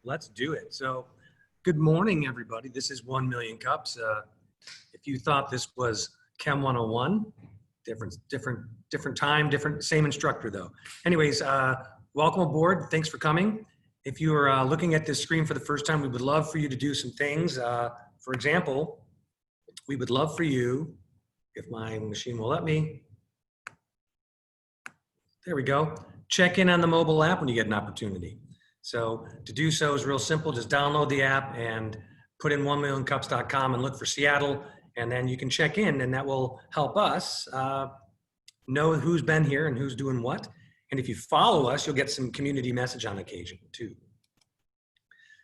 Let's do it. So good morning, everybody. This is 1 Million Cups. If you thought this was Chem 101, different time, same instructor though. Anyways, welcome aboard. Thanks for coming. If you are looking at this screen for the first time, we would love for you to do some things. For example, we would love for you, if my machine will let me, there we go, check in on the mobile app when you get an opportunity. So to do so is real simple. Just download the app and put in 1millioncups.com and look for Seattle, and then you can check in, and that will help us know who's been here and who's doing what. And if you follow us, you'll get some community message on occasion too.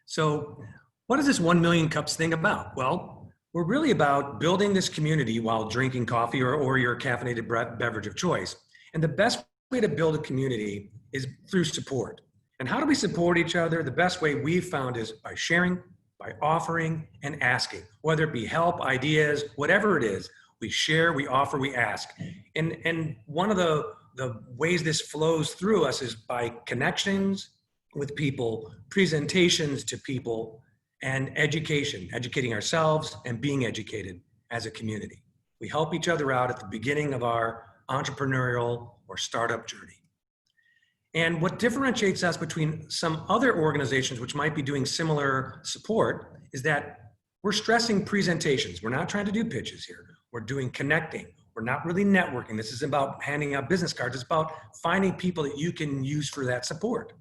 So what is this 1 Million Cups thing about? Well, we're really about building this community while drinking coffee or your caffeinated beverage of choice. And the best way to build a community is through support. And how do we support each other? The best way we've found is by sharing, by offering, and asking. Whether it be help, ideas, whatever it is, we share, we offer, we ask. And one of the ways this flows through us is by connections with people, presentations to people, and educating ourselves and being educated as a community. We help each other out at the beginning of our entrepreneurial or startup journey. And what differentiates us between some other organizations which might be doing similar support is that we're stressing presentations. We're not trying to do pitches here. We're doing connecting. We're not really networking. This is about handing out business cards. It's about finding people that you can use for that support.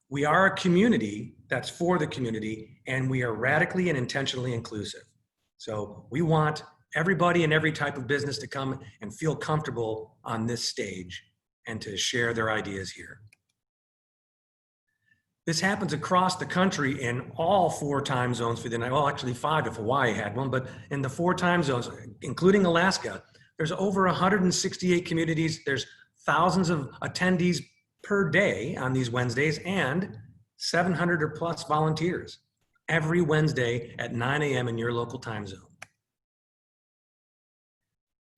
We are a community that's for the community, and we are radically and intentionally inclusive. So we want everybody in every type of business to come and feel comfortable on this stage and to share their ideas here. This happens across the country in all 4 time zones for the night. Well, actually 5 if Hawaii had one, but in the 4 time zones, including Alaska, there's over 168 communities. There's thousands of attendees per day on these Wednesdays and 700 or plus volunteers every Wednesday at 9 a.m. in your local time zone.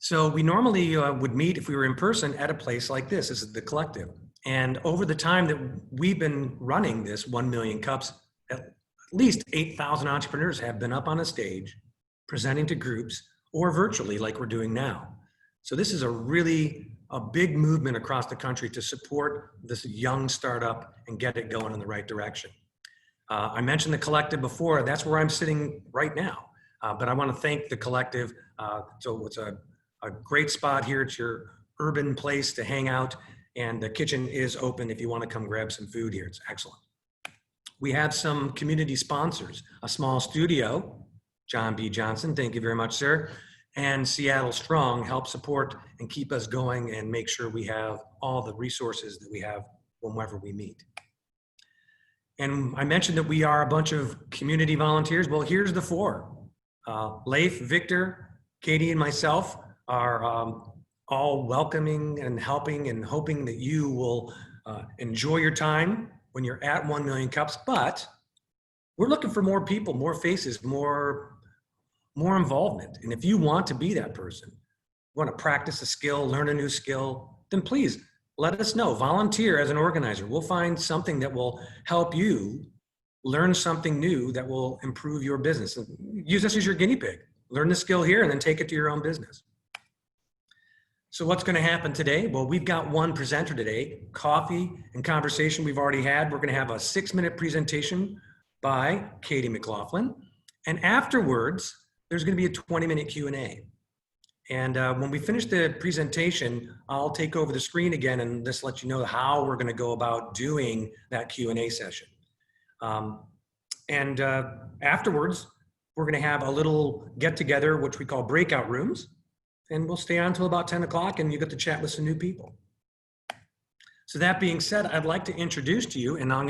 So we normally would meet if we were in person at a place like this. This is the Collective. And over the time that we've been running this 1 Million Cups, at least 8,000 entrepreneurs have been up on a stage presenting to groups or virtually like we're doing now. So this is a big movement across the country to support this young startup and get it going in the right direction. I mentioned the Collective before. That's where I'm sitting right now. But I want to thank the Collective. So it's a great spot here. It's your urban place to hang out, and the kitchen is open if you want to come grab some food here. It's excellent. We have some community sponsors, a small studio, John B. Johnson, thank you very much, sir, and Seattle Strong help support and keep us going and make sure we have all the resources that we have whenever we meet. And I mentioned that we are a bunch of community volunteers. Well, here's the 4. Leif, Victor, Katie, and myself are all welcoming and helping and hoping that you will enjoy your time when you're at 1 Million Cups. But we're looking for more people, more faces, more involvement. And if you want to be that person, want to practice a skill, learn a new skill, then please let us know. Volunteer as an organizer. We'll find something that will help you learn something new that will improve your business. Use us as your guinea pig. Learn the skill here and then take it to your own business. So what's going to happen today? Well, we've got one presenter today. Coffee and conversation we've already had. We're going to have a 6-minute presentation by Katie McLaughlin. And afterwards, there's going to be a 20-minute Q&A. And when we finish the presentation, I'll take over the screen again and just let you know how we're going to go about doing that Q&A session. Afterwards, we're going to have a little get-together, which we call breakout rooms. And we'll stay on until about 10 o'clock and you get to chat with some new people. So that being said, I'd like to introduce to you, and I'm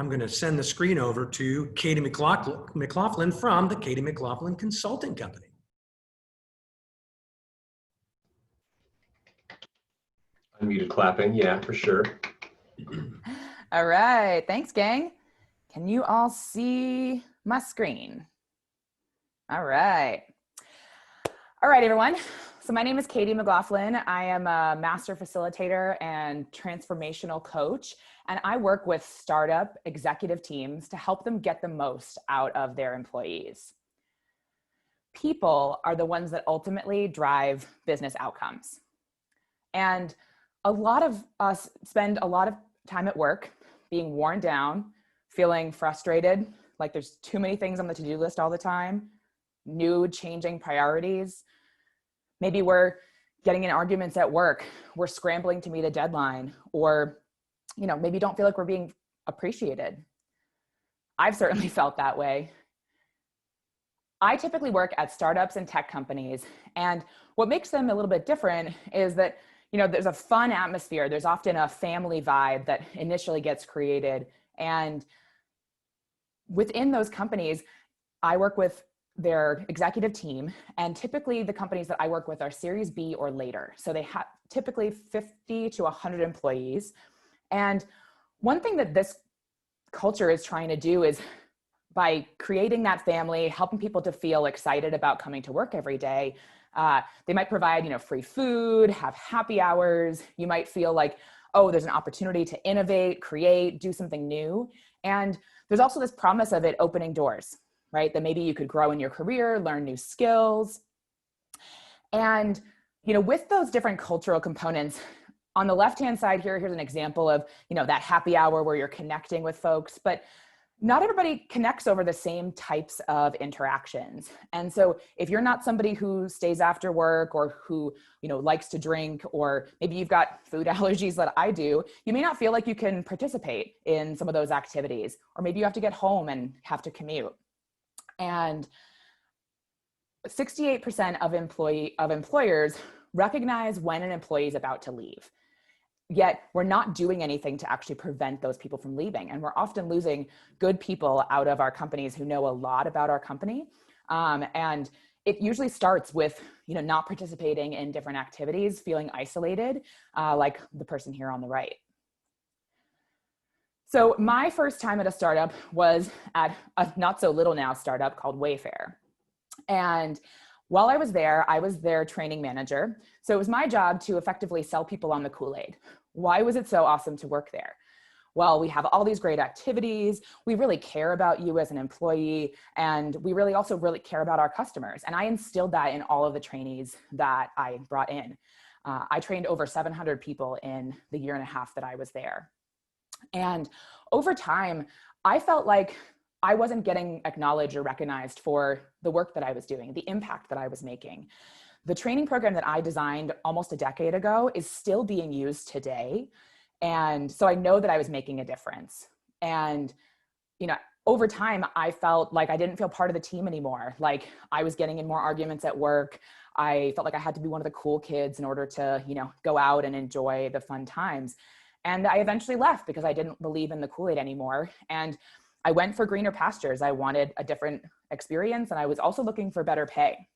gonna send the screen over to Katie McLaughlin from the Katie McLaughlin Consulting Company. Unmuted clapping, yeah, for sure. All right, thanks gang. Can you all see my screen? All right. All right, everyone. So my name is Katie McLaughlin. I am a master facilitator and transformational coach and I work with startup executive teams to help them get the most out of their employees. People are the ones that ultimately drive business outcomes. And a lot of us spend a lot of time at work being worn down, feeling frustrated, like there's too many things on the to-do list all the time, new changing priorities. Maybe we're getting in arguments at work, we're scrambling to meet a deadline, or maybe don't feel like we're being appreciated. I've certainly felt that way. I typically work at startups and tech companies, and what makes them a little bit different is that there's a fun atmosphere. There's often a family vibe that initially gets created, and within those companies, I work with their executive team, and typically the companies that I work with are Series B or later. So they have typically 50 to 100 employees. And one thing that this culture is trying to do is, by creating that family, helping people to feel excited about coming to work every day, they might provide free food, have happy hours. You might feel like, oh, there's an opportunity to innovate, create, do something new. And there's also this promise of it opening doors, right? That maybe you could grow in your career, learn new skills. And, with those different cultural components, on the left-hand side here's an example of, that happy hour where you're connecting with folks, but not everybody connects over the same types of interactions. And so if you're not somebody who stays after work, or who, likes to drink, or maybe you've got food allergies that I do, you may not feel like you can participate in some of those activities, or maybe you have to get home and have to commute. And 68% of employers recognize when an employee is about to leave. Yet we're not doing anything to actually prevent those people from leaving. And we're often losing good people out of our companies who know a lot about our company. And it usually starts with, not participating in different activities, feeling isolated, like the person here on the right. So my first time at a startup was at a not so little now startup called Wayfair. And while I was their training manager. So it was my job to effectively sell people on the Kool-Aid. Why was it so awesome to work there? Well, we have all these great activities. We really care about you as an employee. And we really care about our customers. And I instilled that in all of the trainees that I brought in. I trained over 700 people in the year and a half that I was there. And over time, I felt like I wasn't getting acknowledged or recognized for the work that I was doing, the impact that I was making. The training program that I designed almost a decade ago is still being used today. And so I know that I was making a difference. And, over time, I felt like I didn't feel part of the team anymore. Like I was getting in more arguments at work. I felt like I had to be one of the cool kids in order to, go out and enjoy the fun times. And I eventually left because I didn't believe in the Kool-Aid anymore. And I went for greener pastures. I wanted a different experience, and I was also looking for better pay.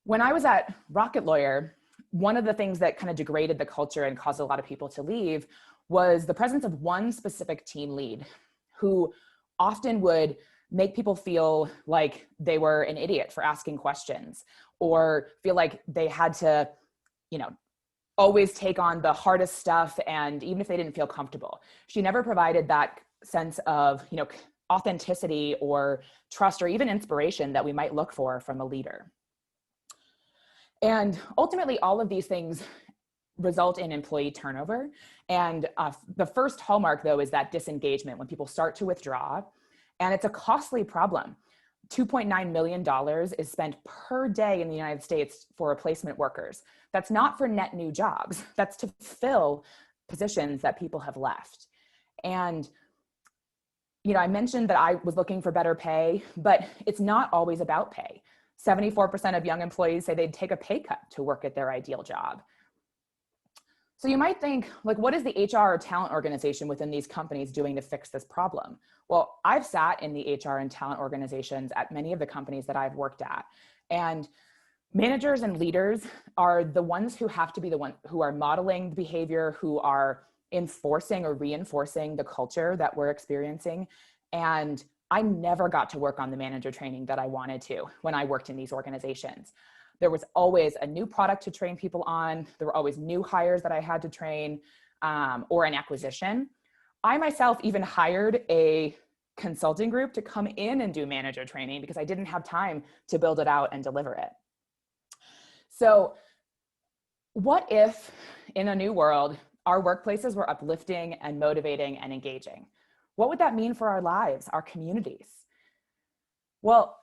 When I was at Rocket Lawyer, one of the things that kind of degraded the culture and caused a lot of people to leave was the presence of one specific team lead who often would make people feel like they were an idiot for asking questions, or feel like they had to, always take on the hardest stuff. And even if they didn't feel comfortable, she never provided that sense of, authenticity or trust or even inspiration that we might look for from a leader. And ultimately, all of these things result in employee turnover. And the first hallmark, though, is that disengagement, when people start to withdraw. And it's a costly problem. $2.9 million is spent per day in the United States for replacement workers. That's not for net new jobs. That's to fill positions that people have left. And I mentioned that I was looking for better pay, but it's not always about pay. 74% of young employees say they'd take a pay cut to work at their ideal job. So you might think, like, what is the HR or talent organization within these companies doing to fix this problem? Well, I've sat in the HR and talent organizations at many of the companies that I've worked at. And managers and leaders are the ones who have to be the ones who are modeling the behavior, who are enforcing or reinforcing the culture that we're experiencing. And I never got to work on the manager training that I wanted to when I worked in these organizations. There was always a new product to train people on. There were always new hires that I had to train. or an acquisition. I myself even hired a consulting group to come in and do manager training because I didn't have time to build it out and deliver it. So what if in a new world, our workplaces were uplifting and motivating and engaging? What would that mean for our lives, our communities? Well,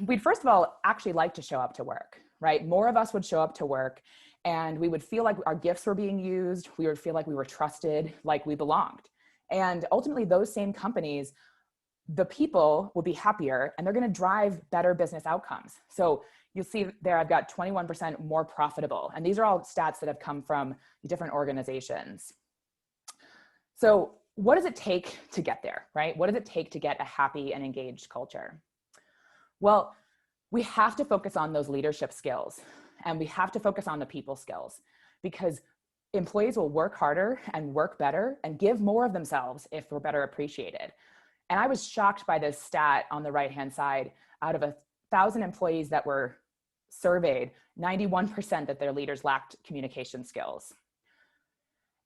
we'd first of all actually like to show up to work, right? More of us would show up to work and we would feel like our gifts were being used. We would feel like we were trusted, like we belonged. And ultimately those same companies, the people will be happier and they're going to drive better business outcomes. So you'll see there, I've got 21% more profitable. And these are all stats that have come from different organizations. So what does it take to get there, right? What does it take to get a happy and engaged culture? Well, we have to focus on those leadership skills and we have to focus on the people skills because employees will work harder and work better and give more of themselves if we're better appreciated. And I was shocked by this stat on the right-hand side. Out of 1,000 employees that were surveyed, 91% that their leaders lacked communication skills.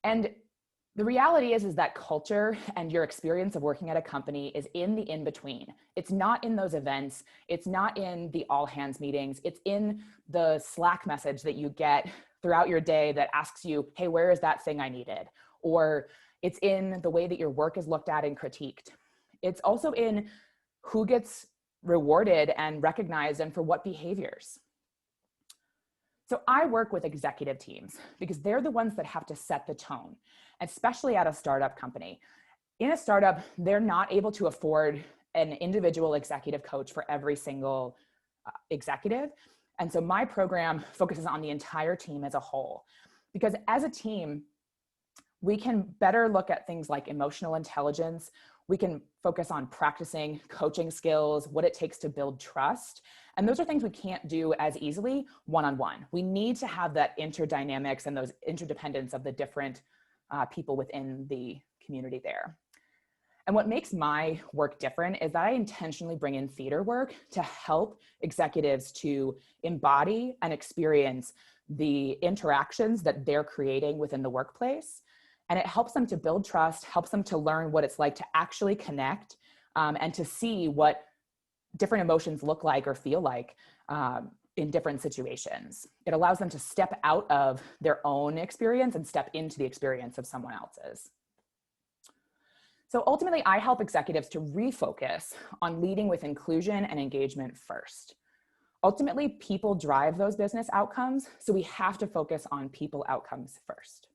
And the reality is that culture and your experience of working at a company is in the in-between. It's not in those events. It's not in the all hands meetings. It's in the Slack message that you get throughout your day that asks you, hey, where is that thing I needed? Or it's in the way that your work is looked at and critiqued. It's also in who gets rewarded and recognized and for what behaviors. So I work with executive teams because they're the ones that have to set the tone, especially at a startup company. In a startup, they're not able to afford an individual executive coach for every single executive. And so my program focuses on the entire team as a whole, because as a team, we can better look at things like emotional intelligence. We can focus on practicing coaching skills, what it takes to build trust. And those are things we can't do as easily one-on-one. We need to have that interdynamics and those interdependence of the different people within the community there. And what makes my work different is that I intentionally bring in theater work to help executives to embody and experience the interactions that they're creating within the workplace. And it helps them to build trust, helps them to learn what it's like to actually connect and to see what different emotions look like or feel like in different situations. It allows them to step out of their own experience and step into the experience of someone else's. So ultimately, I help executives to refocus on leading with inclusion and engagement first. Ultimately, people drive those business outcomes, so we have to focus on people outcomes first.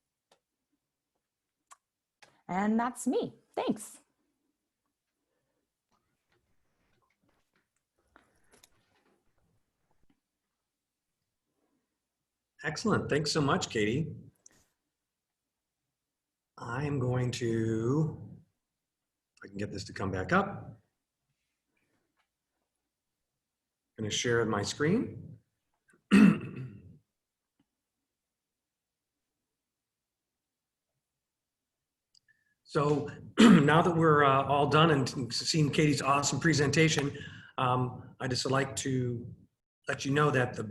And that's me. Thanks. Excellent. Thanks so much, Katie. I'm going to, if I can get this to come back up, I'm going to share my screen. So now that we're all done and seen Katie's awesome presentation, I just like to let you know that if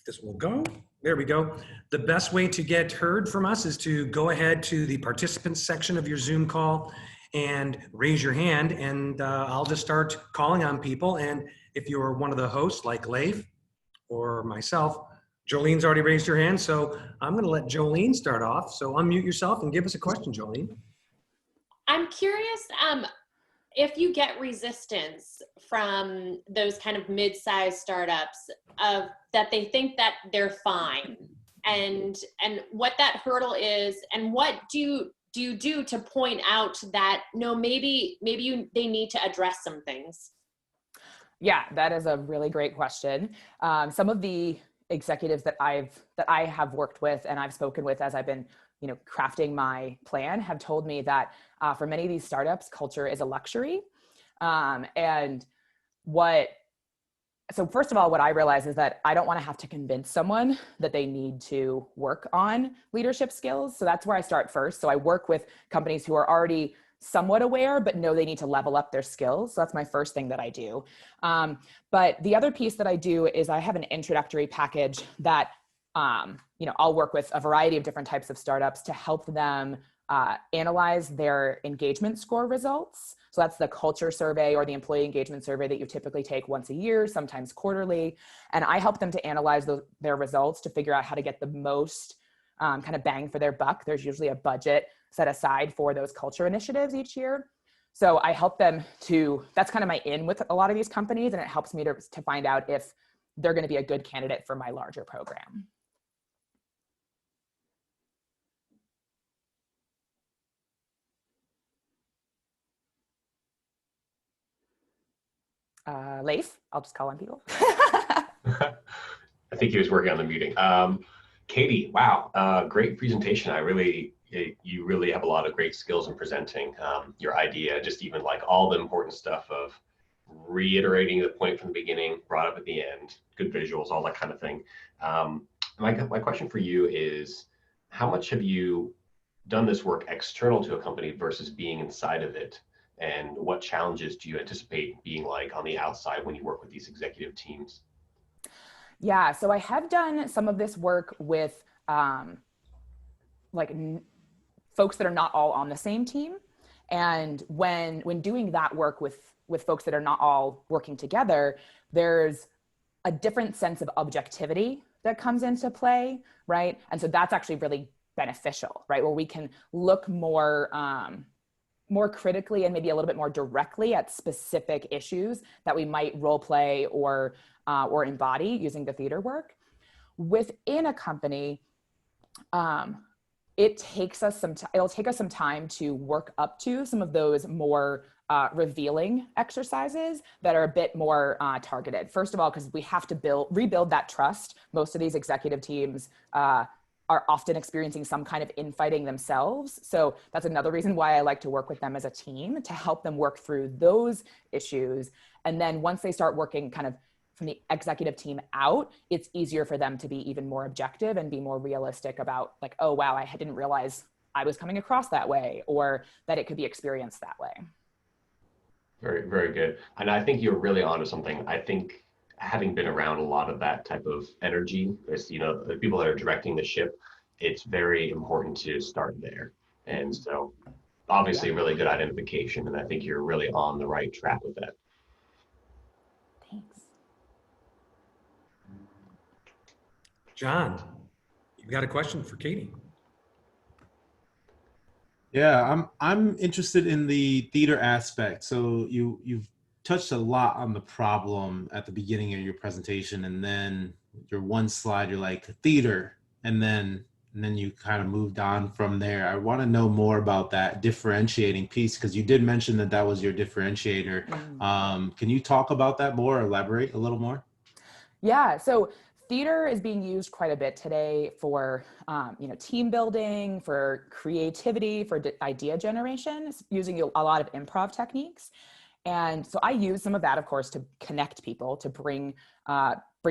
this will go, there we go. The best way to get heard from us is to go ahead to the participants section of your Zoom call and raise your hand, and I'll just start calling on people. And if you're one of the hosts like Leif or myself, Jolene's already raised her hand, so I'm going to let Jolene start off. So unmute yourself and give us a question, Jolene. I'm curious if you get resistance from those kind of mid-sized startups that they think that they're fine, and what that hurdle is, and what do you do to point out that no, maybe they need to address some things? Yeah, that is a really great question. Some of the executives that I have worked with and I've spoken with as I've been crafting my plan have told me that for many of these startups, culture is a luxury. So first of all, what I realize is that I don't want to have to convince someone that they need to work on leadership skills. So that's where I start first. So I work with companies who are already somewhat aware, but know they need to level up their skills. So that's my first thing that I do. But the other piece that I do is I have an introductory package that I'll work with a variety of different types of startups to help them analyze their engagement score results. So that's the culture survey or the employee engagement survey that you typically take once a year, sometimes quarterly. And I help them to analyze their results to figure out how to get the most kind of bang for their buck. There's usually a budget set aside for those culture initiatives each year. So I help them that's kind of my in with a lot of these companies, and it helps me to find out if they're going to be a good candidate for my larger program. Leif, I'll just call on people. I think he was working on the muting. Katie, wow, great presentation. You really have a lot of great skills in presenting your idea, just even like all the important stuff of reiterating the point from the beginning, brought up at the end, good visuals, all that kind of thing. My question for you is, how much have you done this work external to a company versus being inside of it? And what challenges do you anticipate being like on the outside when you work with these executive teams? Yeah, so I have done some of this work with folks that are not all on the same team. And when doing that work with folks that are not all working together, there's a different sense of objectivity that comes into play, right? And so that's actually really beneficial, right? Where we can look more critically and maybe a little bit more directly at specific issues that we might role play or embody using the theater work. Within a company, it'll take us some time to work up to some of those more revealing exercises that are a bit more targeted. First of all, because we have to rebuild that trust. Most of these executive teams are often experiencing some kind of infighting themselves. So that's another reason why I like to work with them as a team, to help them work through those issues. And then once they start working kind of from the executive team out, it's easier for them to be even more objective and be more realistic about like, oh, wow, I didn't realize I was coming across that way, or that it could be experienced that way. Very, very good. And I think you're really onto something. I think having been around a lot of that type of energy, as the people that are directing the ship, it's very important to start there. And so obviously really good identification. And I think you're really on the right track with that. Thanks. John, you've got a question for Katie. Yeah, I'm interested in the theater aspect. So you've touched a lot on the problem at the beginning of your presentation, and then your one slide, you're like theater, and then you kind of moved on from there. I want to know more about that differentiating piece, because you did mention that was your differentiator. Can you talk about that more, elaborate a little more? Yeah, so theater is being used quite a bit today for team building, for creativity, for idea generation, using a lot of improv techniques. And so I use some of that, of course, to connect people, to bring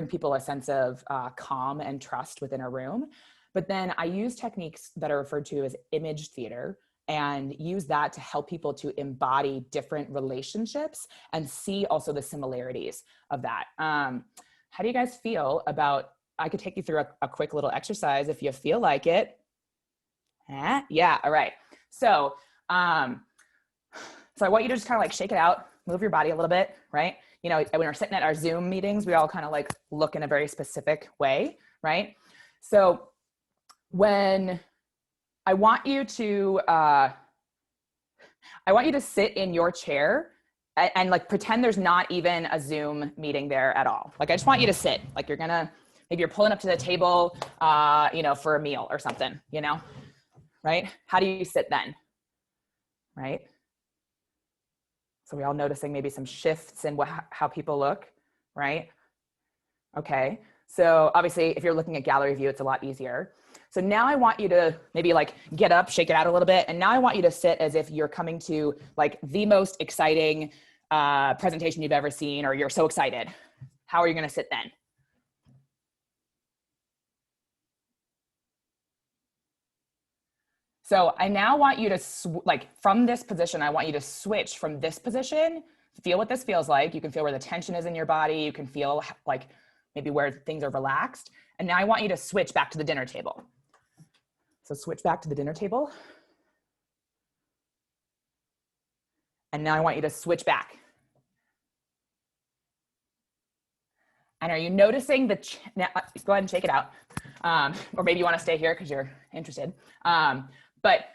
people a sense of calm and trust within a room. But then I use techniques that are referred to as image theater, and use that to help people to embody different relationships and see also the similarities of that. How do you guys feel about, I could take you through a quick little exercise if you feel like it. Yeah, all right. So I want you to just kind of like shake it out, move your body a little bit, right? When we're sitting at our Zoom meetings, we all kind of like look in a very specific way, right? So when I want you to sit in your chair and like pretend there's not even a Zoom meeting there at all. Like, I just want you to sit, like maybe you're pulling up to the table, for a meal or something, right? How do you sit then, right? So we all noticing maybe some shifts in how people look, right? Okay, so obviously if you're looking at gallery view, it's a lot easier. So now I want you to maybe like get up, shake it out a little bit. And now I want you to sit as if you're coming to like the most exciting presentation you've ever seen, or you're so excited. How are you gonna sit then? So I now want you to, from this position, I want you to switch from this position, feel what this feels like. You can feel where the tension is in your body. You can feel like maybe where things are relaxed. And now I want you to switch back to the dinner table. So switch back to the dinner table. And now I want you to switch back. And are you noticing now, go ahead and shake it out. Or maybe you want to stay here because you're interested. But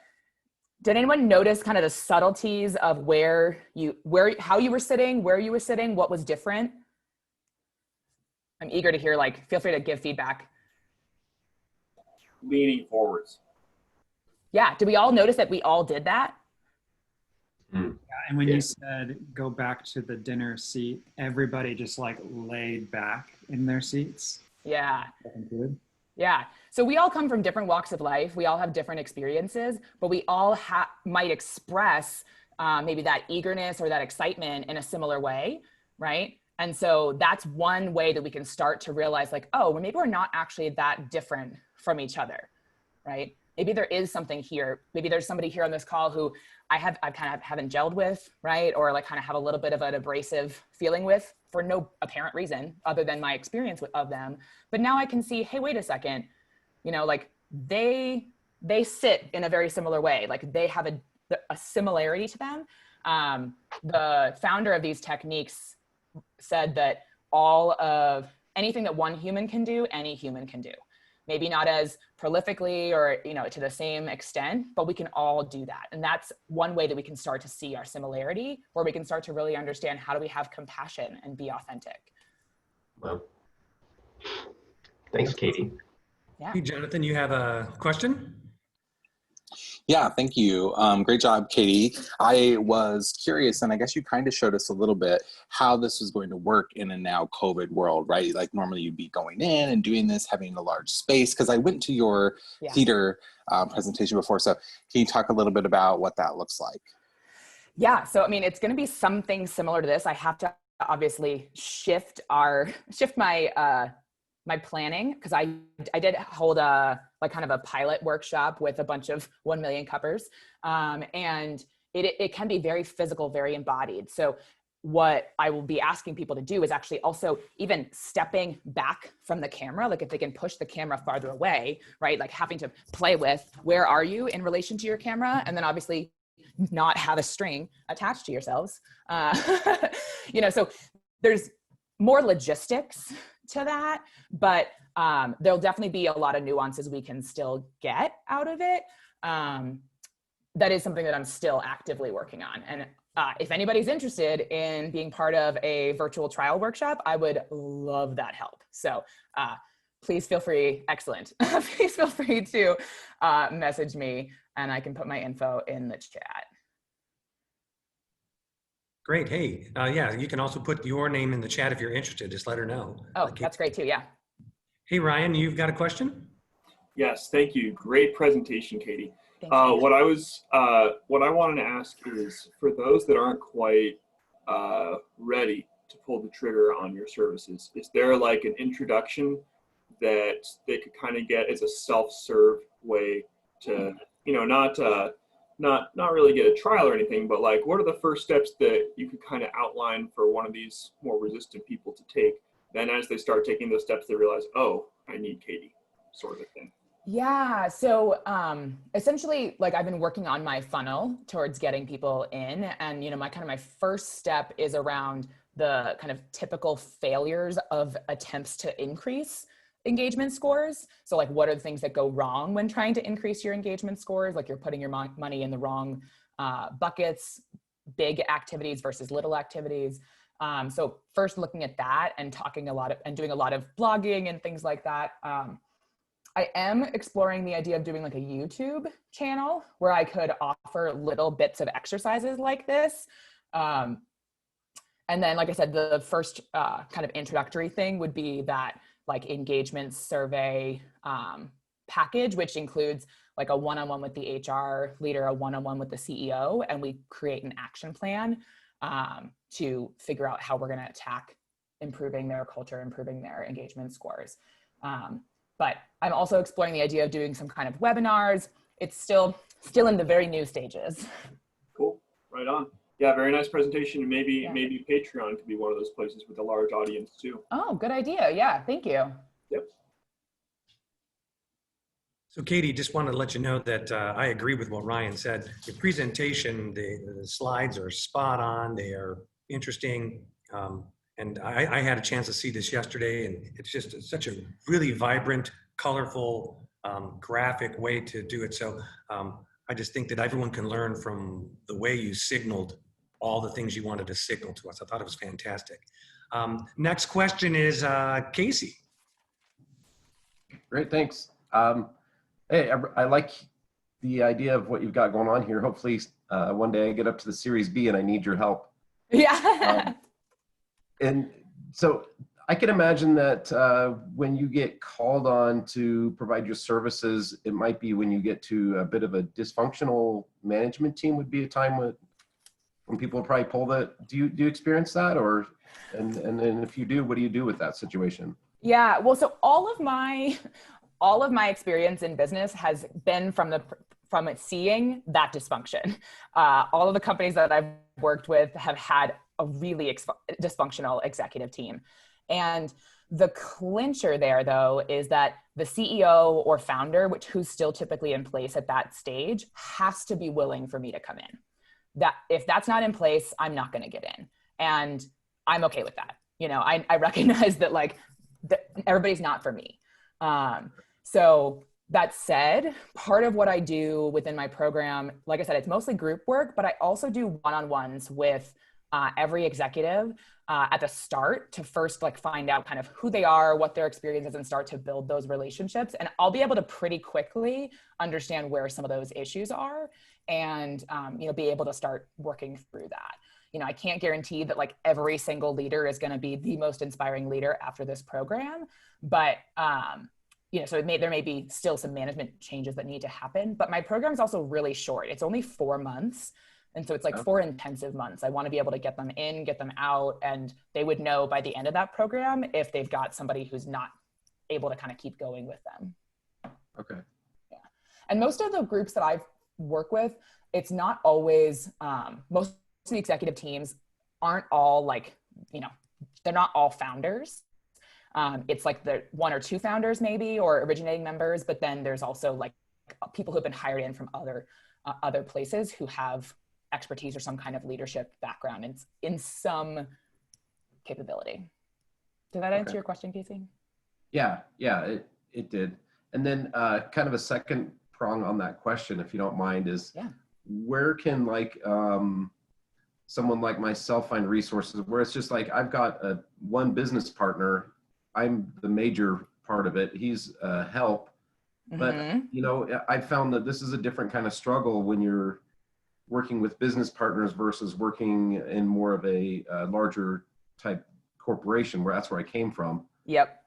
did anyone notice kind of the subtleties of how you were sitting, where you were sitting, what was different? I'm eager to hear, feel free to give feedback. Leaning forwards. Yeah, did we all notice that we all did that? Mm. And when you said go back to the dinner seat, everybody just laid back in their seats. Yeah. Good. Yeah. So we all come from different walks of life. We all have different experiences, but we all might express maybe that eagerness or that excitement in a similar way, right? And so that's one way that we can start to realize oh, well, maybe we're not actually that different from each other, right? Maybe there is something here. Maybe there's somebody here on this call who I kind of haven't gelled with, right? Or kind of have a little bit of an abrasive feeling with for no apparent reason other than my experience of them. But now I can see, hey, wait a second, they sit in a very similar way. They have a similarity to them. The founder of these techniques said that anything that one human can do, any human can do. Maybe not as prolifically or, to the same extent, but we can all do that. And that's one way that we can start to see our similarity, where we can start to really understand how do we have compassion and be authentic. Well, thanks, Katie. Yeah. Hey, Jonathan, you have a question? Yeah, thank you. Great job, Katie. I was curious, and I guess you kind of showed us a little bit how this was going to work in a now COVID world, right? Normally you'd be going in and doing this, having a large space, because I went to your theater presentation before. So can you talk a little bit about what that looks like? Yeah, so it's going to be something similar to this. I have to obviously shift my my planning, because I did hold a kind of a pilot workshop with a bunch of 1 million cuppers, and it can be very physical, very embodied. So what I will be asking people to do is actually also even stepping back from the camera, if they can push the camera farther away, right? Having to play with where are you in relation to your camera, and then obviously not have a string attached to yourselves. So there's more logistics to that, but there'll definitely be a lot of nuances we can still get out of it. That is something that I'm still actively working on. And if anybody's interested in being part of a virtual trial workshop, I would love that help. So please feel free, excellent. Please feel free to message me, and I can put my info in the chat. Great. Hey, yeah, you can also put your name in the chat if you're interested. Just let her know. Oh, that's great too. Yeah. Hey, Ryan, you've got a question? Yes, thank you. Great presentation, Katie. Thank you. What I wanted to ask is, for those that aren't quite ready to pull the trigger on your services, is there an introduction that they could kind of get as a self-serve way to, not really get a trial or anything, but what are the first steps that you could kind of outline for one of these more resistant people to take? Then as they start taking those steps, they realize, oh, I need Katie, sort of thing. Yeah. So essentially, I've been working on my funnel towards getting people in, and my first step is around the kind of typical failures of attempts to increase engagement scores. So what are the things that go wrong when trying to increase your engagement scores? You're putting your money in the wrong buckets, big activities versus little activities. So first looking at that and doing a lot of blogging and things like that. I am exploring the idea of doing a YouTube channel where I could offer little bits of exercises like this. And then, like I said, the first kind of introductory thing would be that engagement survey package, which includes a one-on-one with the HR leader, a one-on-one with the CEO, and we create an action plan to figure out how we're going to attack improving their culture, improving their engagement scores. But I'm also exploring the idea of doing some kind of webinars. It's still in the very new stages. Cool, right on. Yeah, very nice presentation. And maybe Patreon could be one of those places with a large audience too. Oh, good idea. Yeah, thank you. Yep. So Katie, just wanted to let you know that I agree with what Ryan said. The presentation, the slides are spot on. They are interesting. And I had a chance to see this yesterday, and it's just such a really vibrant, colorful, graphic way to do it. So I just think that everyone can learn from the way you signaled all the things you wanted to signal to us. I thought it was fantastic. Next question is Casey. Great, thanks. Hey, I like the idea of what you've got going on here. Hopefully, one day I get up to the Series B and I need your help. Yeah. And so I can imagine that when you get called on to provide your services, it might be when you get to a bit of a dysfunctional management team would be a time when people probably pull the, do you experience that? Or, and then if you do, what do you do with that situation? Yeah, well, so all of my experience in business has been from seeing that dysfunction. All of the companies that I've worked with have had a really dysfunctional executive team. And the clincher there, though, is that the CEO or founder, who's still typically in place at that stage, has to be willing for me to come in. That if that's not in place, I'm not going to get in. And I'm okay with that. You know, I recognize that everybody's not for me. So that said, part of what I do within my program, like I said, it's mostly group work, but I also do one-on-ones with every executive at the start to first find out kind of who they are, what their experience is, and start to build those relationships. And I'll be able to pretty quickly understand where some of those issues are and, be able to start working through that. I can't guarantee that every single leader is going to be the most inspiring leader after this program, but, so there may be still some management changes that need to happen, but my program is also really short. It's only 4 months. And so it's 4 intensive months. I want to be able to get them in, get them out, and they would know by the end of that program if they've got somebody who's not able to kind of keep going with them. Okay. Yeah. And most of the groups that I've worked with, it's not always, most of the executive teams aren't all they're not all founders. It's the 1 or 2 founders maybe, or originating members, but then there's also people who've been hired in from other places who have expertise or some kind of leadership background in some capability. Did that answer your question, Casey? Yeah, it did. And then kind of a second prong on that question, if you don't mind, is where can someone like myself find resources where it's just I've got one business partner, I'm the major part of it, he's help, but I found that this is a different kind of struggle when you're working with business partners versus working in more of a larger type corporation, where that's where I came from. Yep.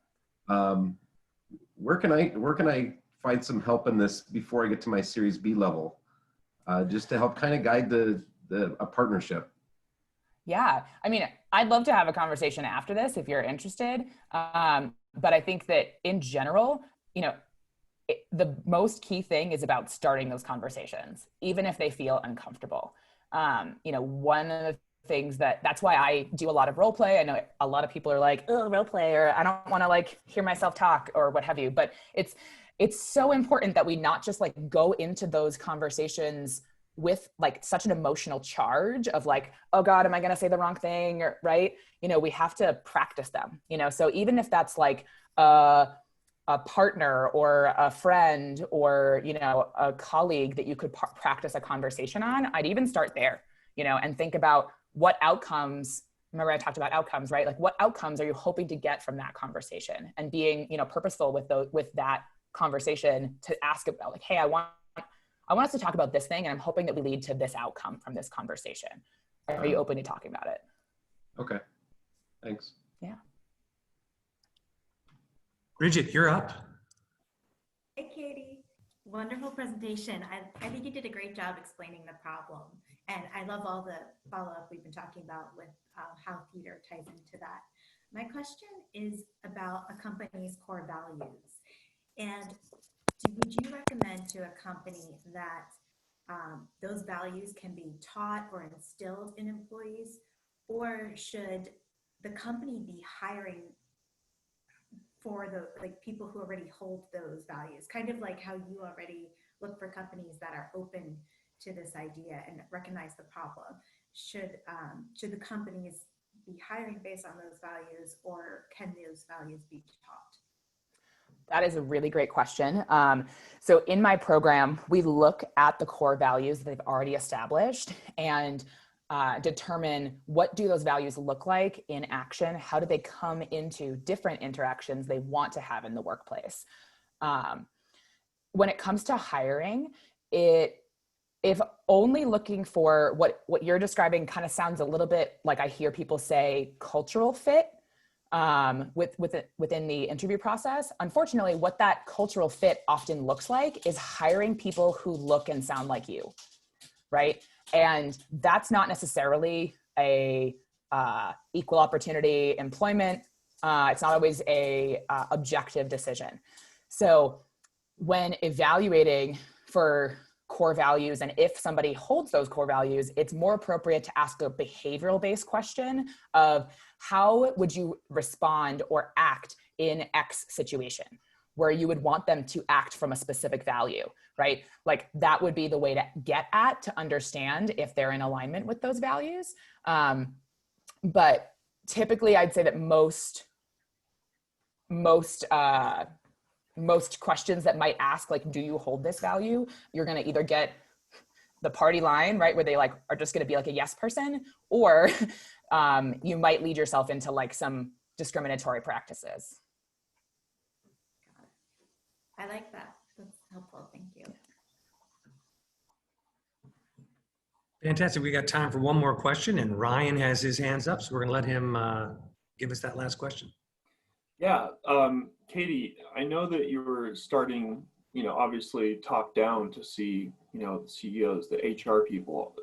Where can I find some help in this before I get to my Series B level, just to help kind of guide a partnership? Yeah, I mean, I'd love to have a conversation after this if you're interested. But I think that in general, the most key thing is about starting those conversations, even if they feel uncomfortable. One of the things that's why I do a lot of role play. I know a lot of people are like, oh, role play, or I don't want to hear myself talk or what have you, but it's so important that we not just go into those conversations with such an emotional charge of oh God, am I going to say the wrong thing? Or right. We have to practice them, so even if that's a partner or a friend or, a colleague that you could practice a conversation on, I'd even start there, and think about what outcomes, remember I talked about outcomes, right? What outcomes are you hoping to get from that conversation, and being, purposeful with that conversation to ask about hey, I want us to talk about this thing, and I'm hoping that we lead to this outcome from this conversation. Are you open to talking about it? Okay, thanks. Yeah. Bridget, you're up. Hey, Katie. Wonderful presentation. I think you did a great job explaining the problem. And I love all the follow-up we've been talking about with how theater ties into that. My question is about a company's core values. And would you recommend to a company that those values can be taught or instilled in employees? Or should the company be hiring for the like people who already hold those values, kind of like how you already look for companies that are open to this idea and recognize the problem. Should the companies be hiring based on those values, or can those values be taught? That is a really great question. So in my program, we look at the core values that they've already established and determine what do those values look like in action? How do they come into different interactions they want to have in the workplace? When it comes to hiring, if only looking for what you're describing kind of sounds a little bit like I hear people say cultural fit within the interview process. Unfortunately, what that cultural fit often looks like is hiring people who look and sound like you, right? And that's not necessarily a equal opportunity employment. It's not always a objective decision. So when evaluating for core values, and if somebody holds those core values, it's more appropriate to ask a behavioral based question of how would you respond or act in X situation, where you would want them to act from a specific value, right? Like that would be the way to get at to understand if they're in alignment with those values. But typically I'd say that most questions that might ask, like, do you hold this value? You're going to either get the party line, right? Where they like are just going to be like a yes person, or you might lead yourself into like some discriminatory practices. I like that. That's helpful. Thank you. Fantastic. We got time for one more question, and Ryan has his hands up, so we're going to let him give us that last question. Yeah, Katie, I know that you were starting, obviously top down to see, the CEOs, the HR people,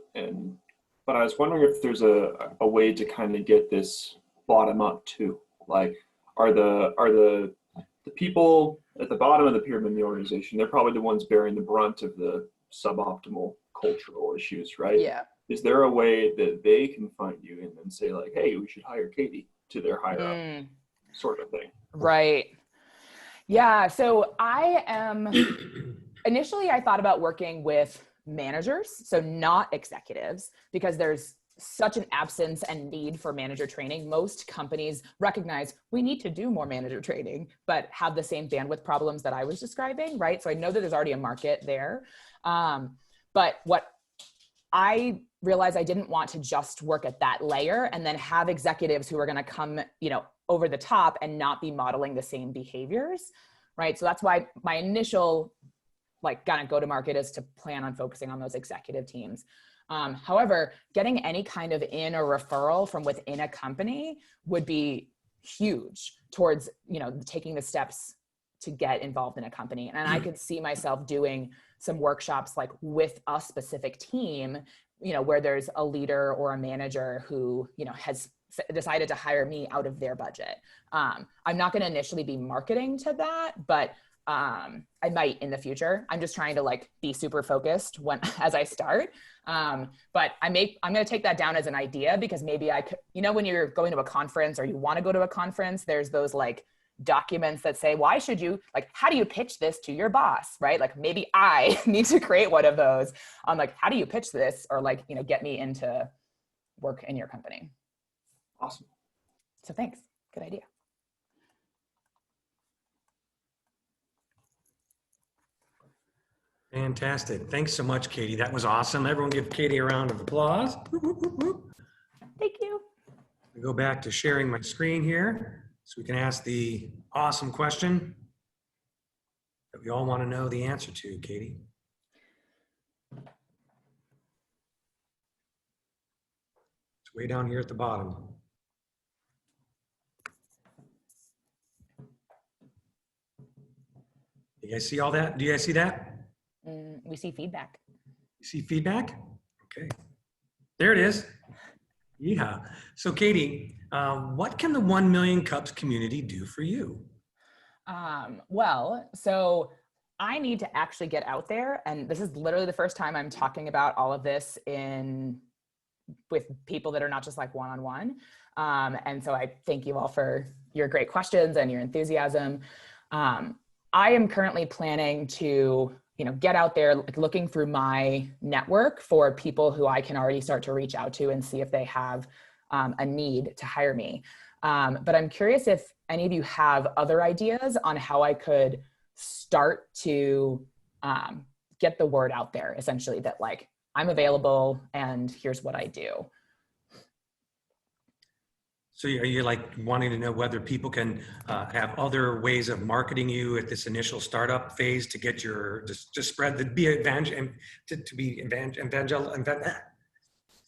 but I was wondering if there's a way to kind of get this bottom up too. Like, are the people at the bottom of the pyramid in the organization, they're probably the ones bearing the brunt of the suboptimal cultural issues, right? Yeah. Is there a way that they can find you and then say like, hey, we should hire Katie to their higher up sort of thing? Right. Yeah. So initially I thought about working with managers, so not executives, because there's such an absence and need for manager training. Most companies recognize we need to do more manager training, but have the same bandwidth problems that I was describing, right? So I know that there's already a market there. But what I realized I didn't want to just work at that layer and then have executives who are going to come, over the top and not be modeling the same behaviors, right? So that's why my initial kind of go to market is to plan on focusing on those executive teams. However, getting any kind of in or referral from within a company would be huge towards, taking the steps to get involved in a company. And I could see myself doing some workshops like with a specific team, where there's a leader or a manager who, has decided to hire me out of their budget. I'm not going to initially be marketing to that, but I might in the future. I'm just trying to be super focused as I start. But I'm going to take that down as an idea, because maybe I could, when you're going to a conference or you want to go to a conference, there's those documents that say, why should you, how do you pitch this to your boss, right? Maybe I need to create one of those on how do you pitch this, or get me into work in your company. Awesome. So thanks. Good idea. Fantastic. Thanks so much, Katie. That was awesome. Everyone give Katie a round of applause. Whoop, whoop, whoop, whoop. Thank you. I go back to sharing my screen here so we can ask the awesome question that we all want to know the answer to, Katie. It's way down here at the bottom. You guys see all that? Do you guys see that? We see feedback. You see feedback? Okay. There it is. Yeah. So Katie, what can the 1 Million Cups community do for you? So I need to actually get out there. And this is literally the first time I'm talking about all of this in with people that are not just like one-on-one. And so I thank you all for your great questions and your enthusiasm. I am currently planning to, get out there, like looking through my network for people who I can already start to reach out to and see if they have a need to hire me. But I'm curious if any of you have other ideas on how I could start to get the word out there, essentially, that like I'm available and here's what I do. So are you like wanting to know whether people can have other ways of marketing you at this initial startup phase to get to spread to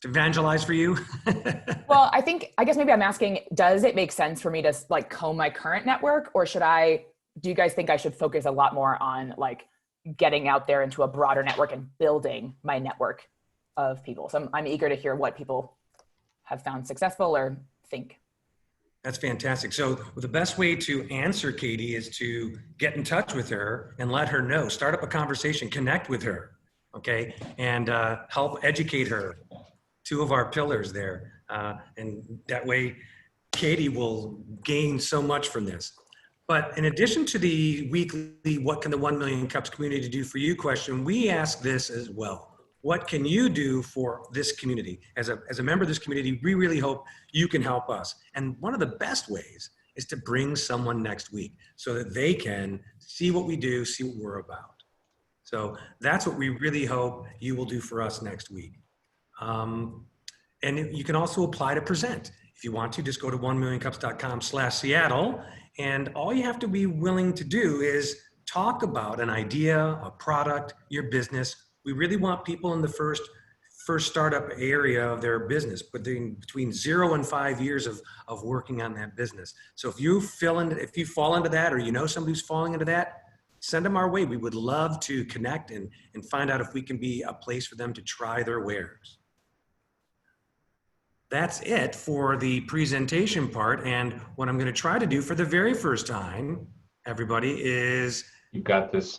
evangelize for you? Well, I guess maybe I'm asking, does it make sense for me to like comb my current network, or do you guys think I should focus a lot more on like getting out there into a broader network and building my network of people? So I'm eager to hear what people have found successful or think. That's fantastic. So the best way to answer Katie is to get in touch with her and let her know, start up a conversation, connect with her, okay? And help educate her. Two of our pillars there. And that way, Katie will gain so much from this. But in addition to the weekly, what can the 1 Million Cups community do for you question, we ask this as well. What can you do for this community? As a member of this community, we really hope you can help us. And one of the best ways is to bring someone next week so that they can see what we do, see what we're about. So that's what we really hope you will do for us next week. And you can also apply to present. If you want to, just go to 1millioncups.com/Seattle. And all you have to be willing to do is talk about an idea, a product, your business. We really want people in the first startup area of their business, between 0 and 5 years of working on that business. So if you fall into that, or somebody who's falling into that, send them our way. We would love to connect and find out if we can be a place for them to try their wares. That's it for the presentation part. And what I'm going to try to do for the very first time, everybody, is... You got this.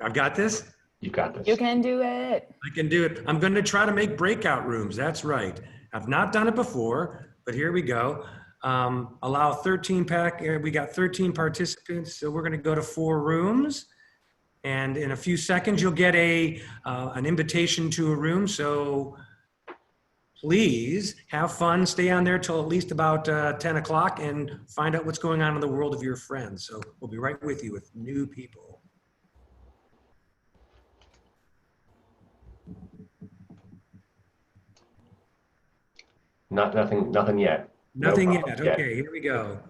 I've got this? You got this. You can do it. I can do it. I'm going to try to make breakout rooms. That's right. I've not done it before, but here we go. Allow 13 pack. We got 13 participants, so we're going to go to 4 rooms. And in a few seconds, you'll get an invitation to a room. So please have fun. Stay on there till at least about 10 o'clock and find out what's going on in the world of your friends. So we'll be right with you with new people. Nothing yet. Nothing yet. Okay, here we go.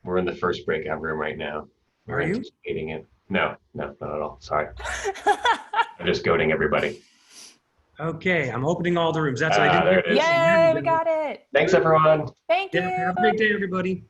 We're in the first breakout room right now. We're anticipating it. No, not at all. Sorry. I'm just goading everybody. Okay, I'm opening all the rooms. That's what I did. There it is. Yay, we got it. Thanks, everyone. Thank you. Yeah, have a great day, everybody.